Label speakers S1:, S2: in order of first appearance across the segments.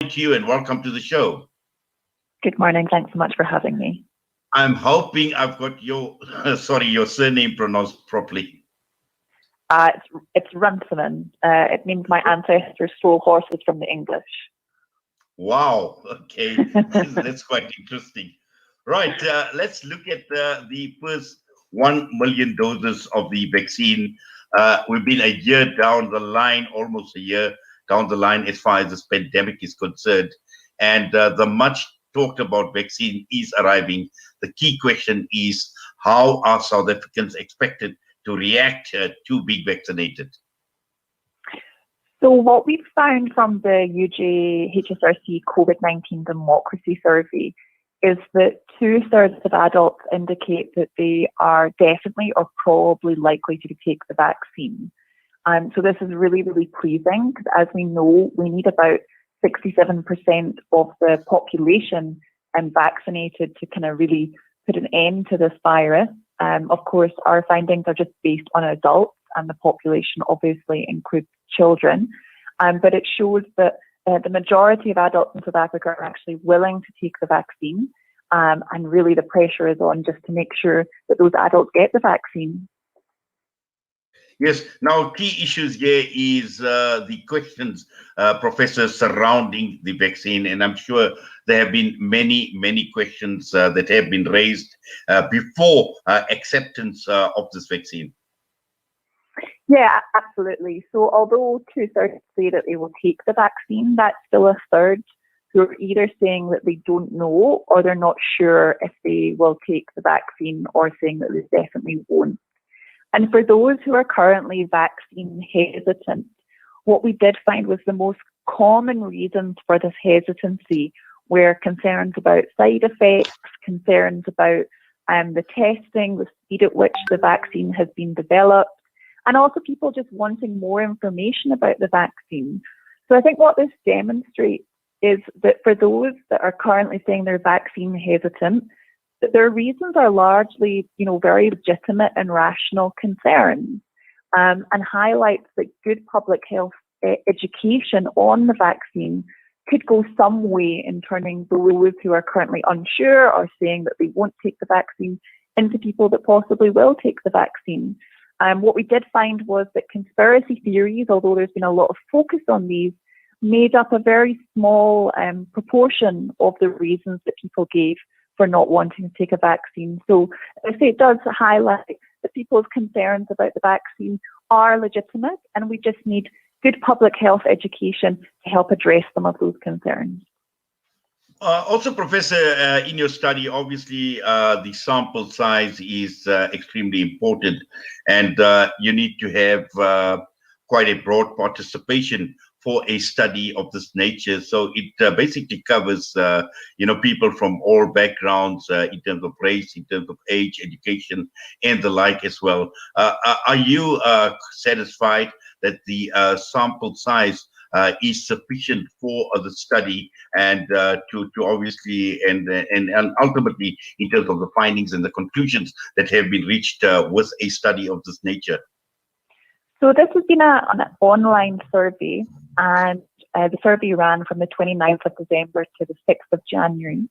S1: To you and welcome to the show.
S2: Good morning. Thanks so much for having me.
S1: I'm hoping I've got your your surname pronounced properly.
S2: It's Runciman. It means my ancestors stole horses from the English.
S1: Wow. Okay, that's quite interesting. Right. Let's look at the first 1 million doses of the vaccine. We've been a year down the line, almost a year down the line, as far as this pandemic is concerned, and the much talked about vaccine is arriving. The key question is, how are South Africans expected to react to being vaccinated?
S2: So what we've found from the UJ-HSRC COVID-19 democracy survey is that 2/3 of adults indicate that they are definitely or probably likely to take the vaccine. So this is really, really pleasing because, as we know, we need about 67% of the population vaccinated to kind of really put an end to this virus. Of course, our findings are just based on adults, and the population obviously includes children. But it shows that the majority of adults in South Africa are actually willing to take the vaccine. And really the pressure is on just to make sure that those adults get the vaccine.
S1: Yes. Now, key issues here is the questions, Professor, surrounding the vaccine. And I'm sure there have been many, many questions that have been raised before acceptance of this vaccine.
S2: Yeah, absolutely. So although 2/3 say that they will take the vaccine, that's still a third who are either saying that they don't know or they're not sure if they will take the vaccine, or saying that they definitely won't. And for those who are currently vaccine hesitant, what we did find was the most common reasons for this hesitancy were concerns about side effects, concerns about the testing, the speed at which the vaccine has been developed, and also people just wanting more information about the vaccine. So I think what this demonstrates is that for those that are currently saying they're vaccine hesitant, that their reasons are largely, very legitimate and rational concerns, and highlights that good public health education on the vaccine could go some way in turning those who are currently unsure or saying that they won't take the vaccine into people that possibly will take the vaccine. What we did find was that conspiracy theories, although there's been a lot of focus on these, made up a very small proportion of the reasons that people gave for not wanting to take a vaccine. So I say it does highlight that people's concerns about the vaccine are legitimate, and we just need good public health education to help address some of those concerns.
S1: Also, Professor, in your study, obviously the sample size is extremely important, and you need to have quite a broad participation for a study of this nature. So it basically covers, people from all backgrounds in terms of race, in terms of age, education, and the like as well. Are you satisfied that the sample size is sufficient for the study and to obviously and ultimately in terms of the findings and the conclusions that have been reached with a study of this nature?
S2: So this has been an online survey, and the survey ran from the 29th of December to the 6th of January.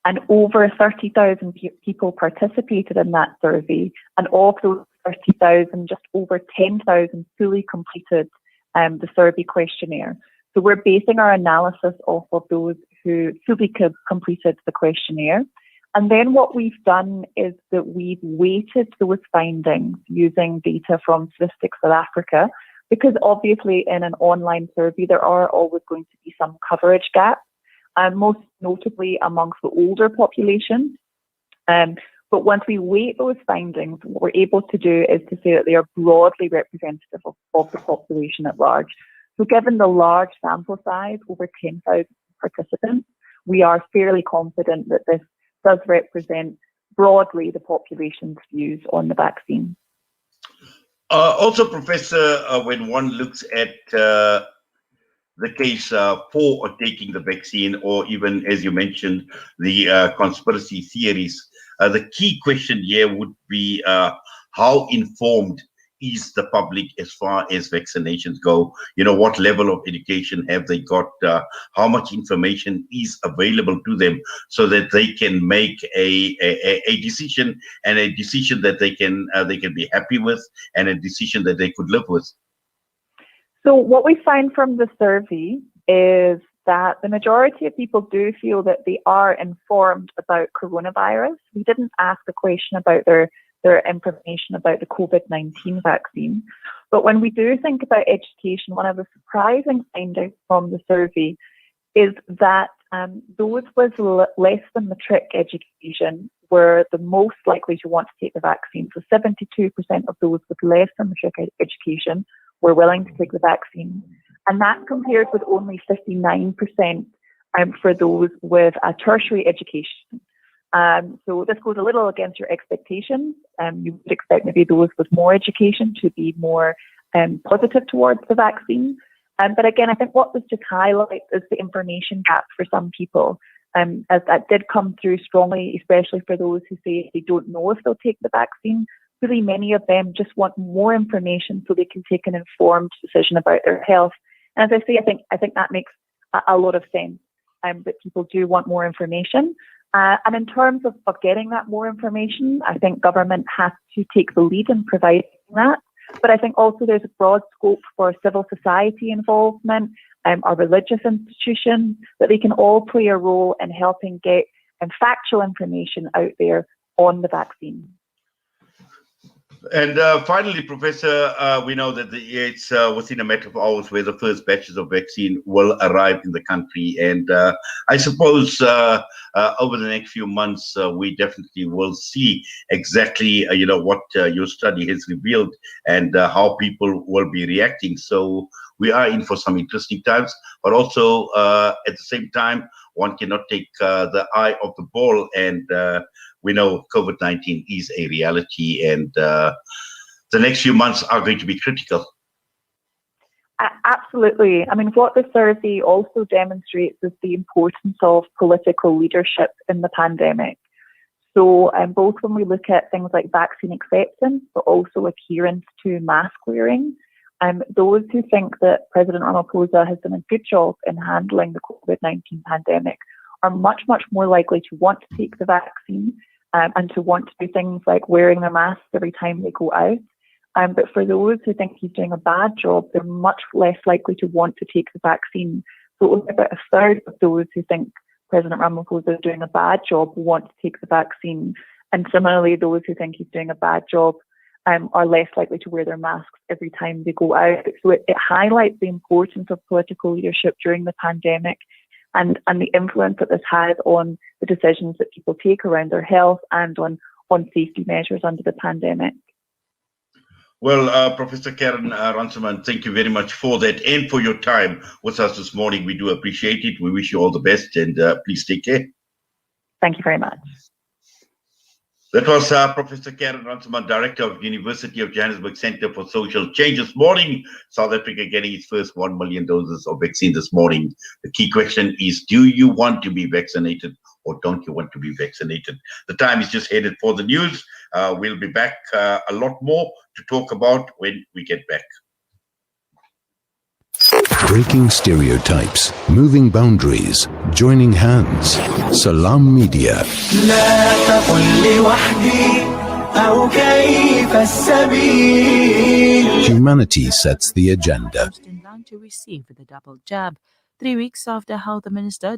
S2: And over 30,000 people participated in that survey. And of those 30,000, just over 10,000 fully completed the survey questionnaire. So we're basing our analysis off of those who fully completed the questionnaire. And then what we've done is that we've weighted those findings using data from Statistics South Africa, because obviously in an online survey, there are always going to be some coverage gaps, most notably amongst the older population. But once we weight those findings, what we're able to do is to say that they are broadly representative of the population at large. So given the large sample size, over 10,000 participants, we are fairly confident that this does represent broadly the population's views on the vaccine.
S1: Also, Professor, when one looks at the case for taking the vaccine, or even, as you mentioned, the conspiracy theories, the key question here would be how informed is the public as far as vaccinations go? What level of education have they got? How much information is available to them so that they can make a decision, and a decision that they can be happy with, and a decision that they could live with?
S2: So what we find from the survey is that the majority of people do feel that they are informed about coronavirus. We didn't ask a question about their information about the COVID-19 vaccine. But when we do think about education, one of the surprising findings from the survey is that those with less than matric education were the most likely to want to take the vaccine. So 72% of those with less than matric education were willing to take the vaccine. And that compared with only 59% for those with a tertiary education. So this goes a little against your expectations. You would expect maybe those with more education to be more positive towards the vaccine. But again, I think what this just highlights is the information gap for some people, as that did come through strongly, especially for those who say they don't know if they'll take the vaccine. Really, many of them just want more information so they can take an informed decision about their health. And as I say, I think that makes a lot of sense, that people do want more information. And in terms of getting that more information, I think government has to take the lead in providing that. But I think also there's a broad scope for civil society involvement, or religious institutions, that they can all play a role in helping get factual information out there on the vaccine.
S1: And finally, Professor, we know that it's within a matter of hours where the first batches of vaccine will arrive in the country. And I suppose over the next few months, we definitely will see exactly, what your study has revealed, and how people will be reacting. So we are in for some interesting times, but also at the same time, one cannot take the eye off the ball, and we know COVID-19 is a reality, and the next few months are going to be critical.
S2: Absolutely. I mean, what the survey also demonstrates is the importance of political leadership in the pandemic. So both when we look at things like vaccine acceptance, but also adherence to mask wearing, those who think that President Ramaphosa has done a good job in handling the COVID-19 pandemic are much, much more likely to want to take the vaccine, and to want to do things like wearing their masks every time they go out. But for those who think he's doing a bad job, they're much less likely to want to take the vaccine. So only about a third of those who think President Ramaphosa is doing a bad job want to take the vaccine. And similarly, those who think he's doing a bad job are less likely to wear their masks every time they go out. So it highlights the importance of political leadership during the pandemic, and the influence that this has on the decisions that people take around their health and on safety measures under the pandemic.
S1: Well, Professor Carin Runciman, thank you very much for that and for your time with us this morning. We do appreciate it. We wish you all the best, and please take care.
S2: Thank you very much.
S1: That was Professor Carin Runciman, Director of University of Johannesburg Center for Social Change this morning. South Africa getting its first 1 million doses of vaccine this morning. The key question is, do you want to be vaccinated or don't you want to be vaccinated? The time is just headed for the news. We'll be back a lot more to talk about when we get back.
S3: Breaking stereotypes, moving boundaries, joining hands. Salam Media. Humanity sets the agenda.
S4: To receive the double jab 3 weeks after health minister